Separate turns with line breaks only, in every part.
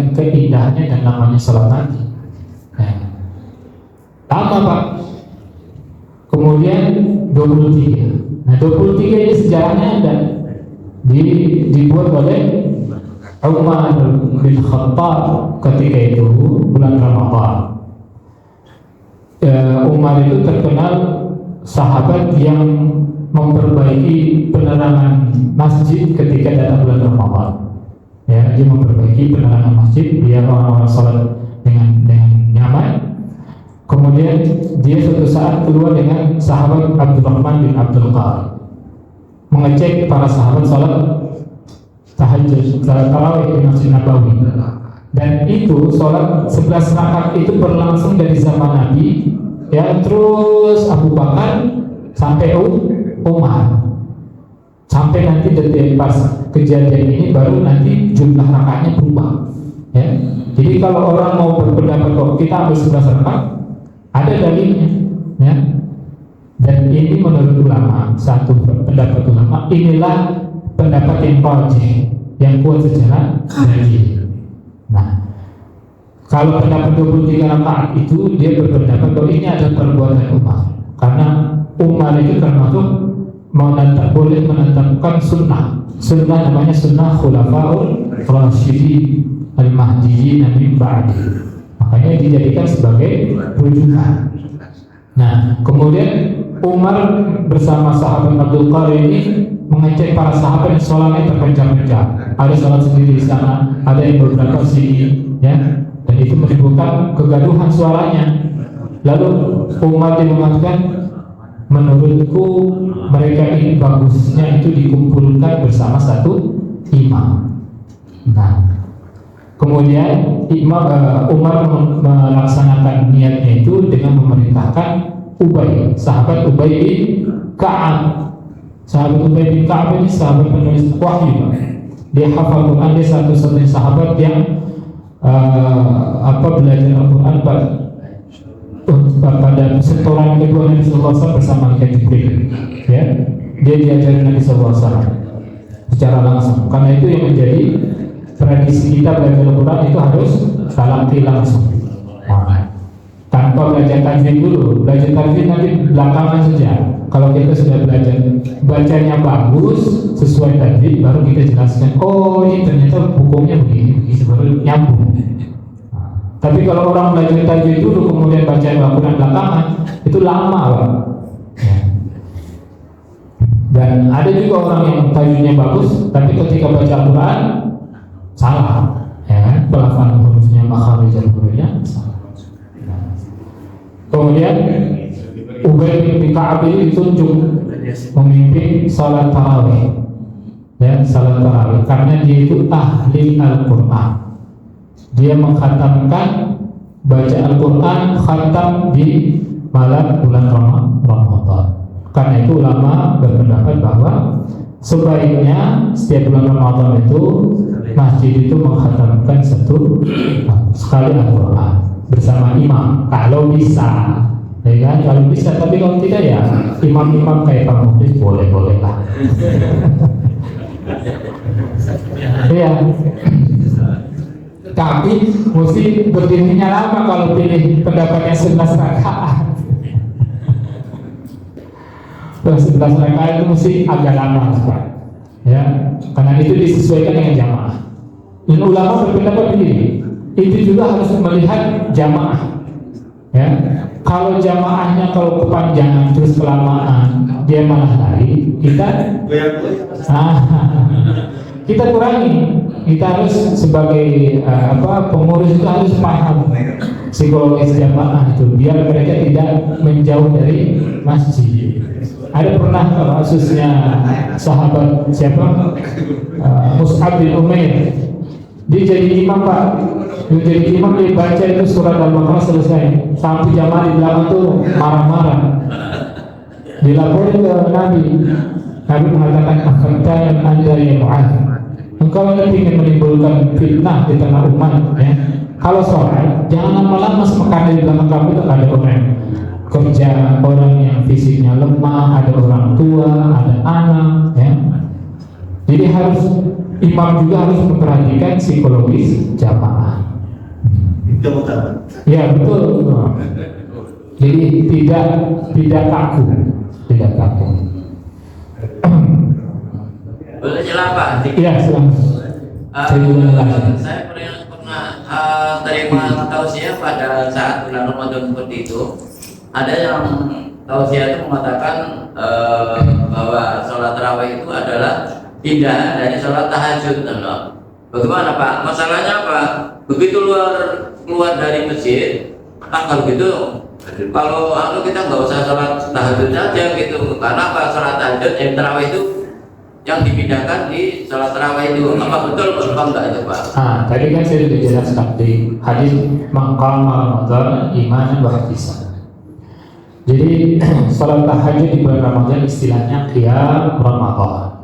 mendapatkan keindahannya dan namanya sholat nanti. Lama Pak. Kemudian 23. Nah 23 ini sejarahnya ada dibuat oleh Umar bin Khattab ketika itu bulan Ramadan. Umar itu terkenal sahabat yang memperbaiki penerangan masjid ketika datang bulan Ramadan. Ya, dia memperbaiki penerangan masjid biar orang-orang sholat dengan nyaman. Kemudian dia suatu saat keluar dengan sahabat Abdurrahman bin Abdul Qadir mengecek para sahabat sholat tahajud, tarawih di Masjid Nabawi. Dan itu sholat 11 rakaat itu berlangsung dari zaman Nabi, ya, terus Abu Bakar sampai Umar, sampai nanti detik pas kejadian ini baru nanti jumlah rakaatnya berubah. Ya. Jadi kalau orang mau berpendapat kok kita ambil 11 rakaat, ada dalilnya, ya. Dan ini menurut ulama, satu pendapat ulama, inilah pendapat yang rajih, yang kuat secara dalil. Nah, kalau pendapat 23 rakaat itu dia berpendapat bahwa ini adalah perbuatan Umar, karena Umar itu termasuk boleh menetapkan sunnah namanya sunnah khulafaul rasyidin al-mahdiyyin min ba'di, makanya dijadikan sebagai rujukan. Nah, kemudian Umar bersama sahabat Abdul Qadir ini mengecek para sahabat yang sholatnya terpencah-pencah. Ada sholat sendiri di sana, ada yang beberapa sini, ya. Dan itu menimbulkan kegaduhan suaranya. Lalu Umar mengatakan, menurutku mereka ini bagusnya itu dikumpulkan bersama satu imam. Nah, kemudian Umar melaksanakan niatnya itu dengan memerintahkan sahabat Ubay bin Ka'ab. Sahabat Ubay bin Ka'ab ini sahabat penulis wahyu. Dia hafal Quran, dia satu-satunya sahabat yang belajar Al-Quran pada setoran kedua Nabi SAW bersama malaikat Jibril. Ya, dia diajarin Nabi SAW secara langsung. Karena itu yang menjadi tradisi kita belajar Al-Quran itu harus talaqi langsung. Tanpa belajar tajwid dulu, belajar tajwid nanti belakangan saja. Kalau kita sudah belajar bacanya bagus sesuai tajwid, baru kita jelaskan, oh ini ternyata hukumnya begini, baru nyambung. Tapi kalau orang belajar tajwid dulu kemudian baca Al-Quran belakangan, itu lama Pak. Ya. Dan ada juga orang yang tajwidnya bagus, tapi ketika baca Al-Quran salah, ya kan? Pelafalan hurufnya, makharij hurufnya salah. Kemudian Ubay bin Ka'ab ini ditunjuk memimpin salat tarawih, ya, salat tarawih, karena dia itu ahli Al-Quran. Dia mengkhatamkan baca Al-Quran khatam di malam bulan Ramadan. Karena itu ulama berpendapat bahwa sebaiknya setiap bulan Ramadan itu masjid itu mengkhatamkan sekali Al-Quran bersama imam kalau bisa, ya kan? Kalau bisa, tapi kalau tidak ya imam-imam kayak Pak Muflis boleh lah. Ya. Tapi mesti berdirinya lama kalau pilih pendapatnya 11 rakaat. 11 rakaat itu mesti agak lama, Pak. Ya, karena itu disesuaikan dengan jamaah. Dan ulama berpendapat begini, itu juga harus melihat jamaah. Ya, kalau jamaahnya kalau kepanjangan terus kelamaan dia malah lari, kita kurangi. Kita harus sebagai pengurus itu harus paham psikologis jamaah itu biar mereka tidak menjauh dari masjid. Ada pernah kasusnya sahabat siapa? Mus'ab bin Umair. Dia jadi imam Pak. Dia jadi imam, dia baca itu surat Al-Baqarah selesai. Sampai jamaah di belakang itu marah-marah. Dilaporin ke Nabi. Nabi mengatakan, "Akhirnya yang anda yang Mu'ad, engkau ingin menimbulkan fitnah di tengah umat, ya. Kalau sholat, jangan lama-lama karena di belakang kamu itu ada orang kerja, orang yang fisiknya lemah, ada orang tua, ada anak, ya. Jadi harus imam juga harus memperhatikan psikologis jamaah. Ya betul. Jadi tidak kaku, tidak kaku.
Boleh jelas Pak?
Iya, silakan.
Saya pernah terima tausiah pada saat bulan Ramadan seperti itu. Ada yang tausiah itu mengatakan bahwa sholat tarawih itu adalah pindahan dari sholat tahajud. Bagaimana Pak? Masalahnya apa? Begitu keluar dari masjid, kalau gitu, kalau kita nggak usah sholat tahajud saja gitu. Karena apa? Sholat tahajud yang tarawih itu yang dipindahkan di sholat tarawih itu, apa betul apa enggak itu Pak?
Tadi kan saya sudah jelaskan di hadis maqama Ramadan imanan wa ihtisaban. Jadi sholat tahajud di bulan Ramadan istilahnya qiyam Ramadan,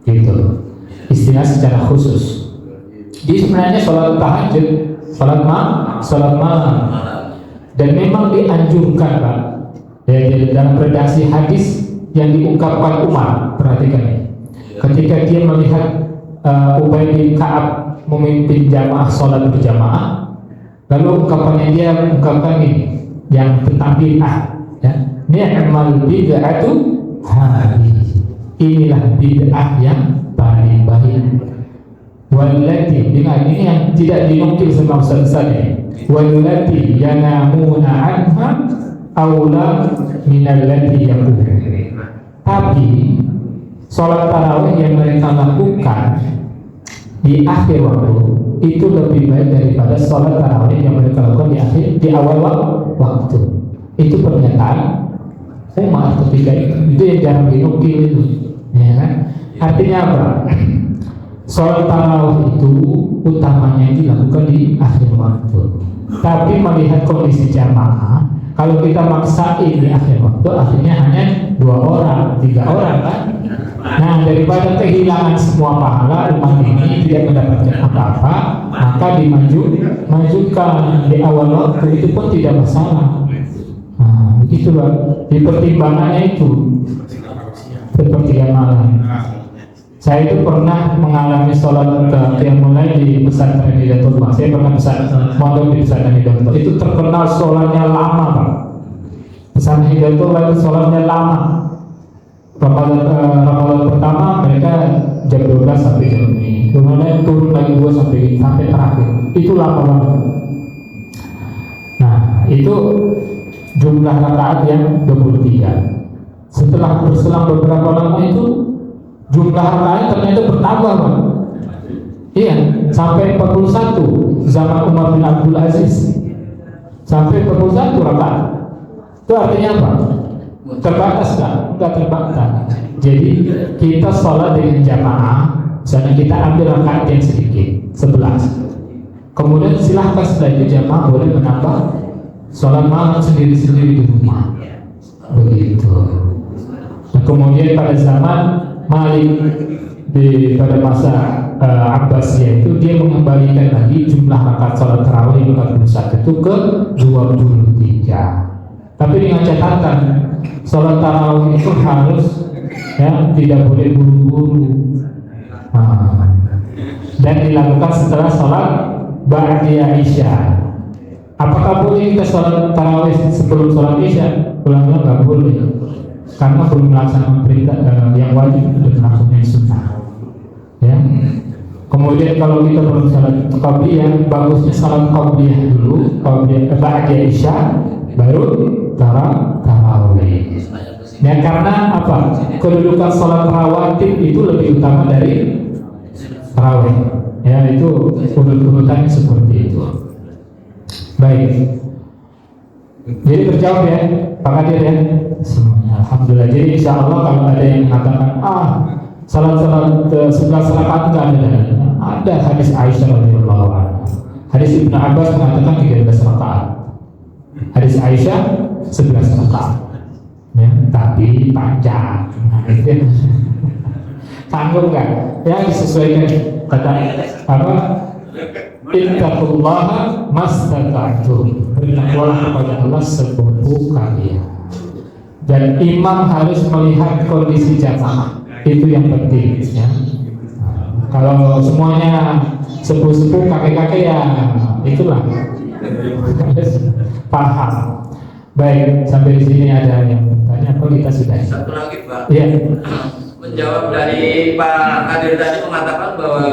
gitu. Istilah secara khusus. Jadi sebenarnya sholat tahajud, sholat malam, dan memang dianjurkan Pak. Dalam redaksi hadis yang diungkapkan Umar, perhatikan ini. Ketika dia melihat Ubay bin Ka'ab memimpin jamaah sholat berjamaah, lalu ungkapannya dia ungkapkan ini yang tentang bid'ah, ya. Ni'mal bid'atu hadhihi. Inilah bid'ah yang paling baik. Wallati, dengan ini yang tidak dinukil sama Ustaz ini. Wallati yanamuna anha aula minallati yaqum. Tapi sholat tarawih yang mereka lakukan di akhir waktu itu lebih baik daripada sholat tarawih yang mereka lakukan di awal waktu. Itu pernyataan Umar ketika itu yang jarang dinukil itu, ya kan? Artinya apa? Sholat tarawih itu utamanya dilakukan di akhir waktu. Tapi melihat kondisi jamaah, kalau kita maksain di akhir waktu, akhirnya hanya 2 orang, 3 orang kan? Nah, daripada kehilangan semua pahala umat ini tidak mendapatkan apa-apa, maka dimajukan di awal waktu, itu pun tidak masalah. Nah, begitulah dipertimbangannya itu. Sepertiga malam. Saya itu pernah mengalami sholat yang mulai di pesantren Hidayatullah. Saya pernah mondok di pesantren Hidayatullah. Itu terkenal sholatnya lama Pak. Pesantren Hidayatullah itu sholatnya lama. Ramadan pertama mereka jam 12 sampai jam ini. Kemudian turun lagi 2 sampai terakhir. Itu lama banget. Nah, itu jumlah rakaat yang 23. Setelah berselang beberapa lama itu jumlah rakaat ternyata bertambah Pak. Iya, sampai 41 zaman Umar bin Abdul Aziz. Sampai 41 rakaat. Itu artinya apa? Terbatas kan? Enggak terbatas. Jadi kita sholat dengan jamaah, misalnya kita ambil rakaat yang sedikit 11. Kemudian silahkan setelah itu jamaah boleh menambah sholat malam sendiri-sendiri di rumah. Begitu. Nah, kemudian pada zaman Malik pada masa Abbasiyah itu dia mengembalikan lagi jumlah rakaat sholat tarawih 41 itu ke 23. Tapi dengan catatan sholat tarawih itu harus tidak boleh buru-buru, dan dilakukan setelah sholat ba'da Isya. Apakah boleh kita sholat tarawih sebelum sholat Isya? Ulama nggak boleh, karena belum melaksanakan perintah yang wajib untuk melaksanakan sunnah. Ya. Kemudian kalau kita belum sholat qabliyah, bagusnya sholat qabliyah dulu, qabliyah ba'da Isya, baru tarawih. Ya, karena apa? Kedudukan sholat rawatib itu lebih utama dari tarawih. Ya, itu urutannya seperti itu. Baik. Jadi terjawab ya, Pak Kadir ya. Semuanya alhamdulillah. Jadi insya Allah kalau ada yang mengatakan salat 11 rakaat enggak ada. Ada hadis Aisyah radhiyallahu anha. Hadis Ibnu Abbas mengatakan 13 rakaat. Hadis Aisyah 11 rakaat. Ya, tapi panjang. Tanggung enggak? Ya disesuaikan kata apa? Ittaqullaha mastata'tum. Bertakwalah kepada Allah semampu kalian. Dan imam harus melihat kondisi jamaah. Itu yang penting ya. Kalau semuanya sepuh-sepuh kakek-kakek ya itulah. Paham. Baik, sampai di sini ada yang bertanya apa kita sudah?
Satu lagi Pak.
Iya.
Menjawab dari Pak Kadir tadi mengatakan bahwa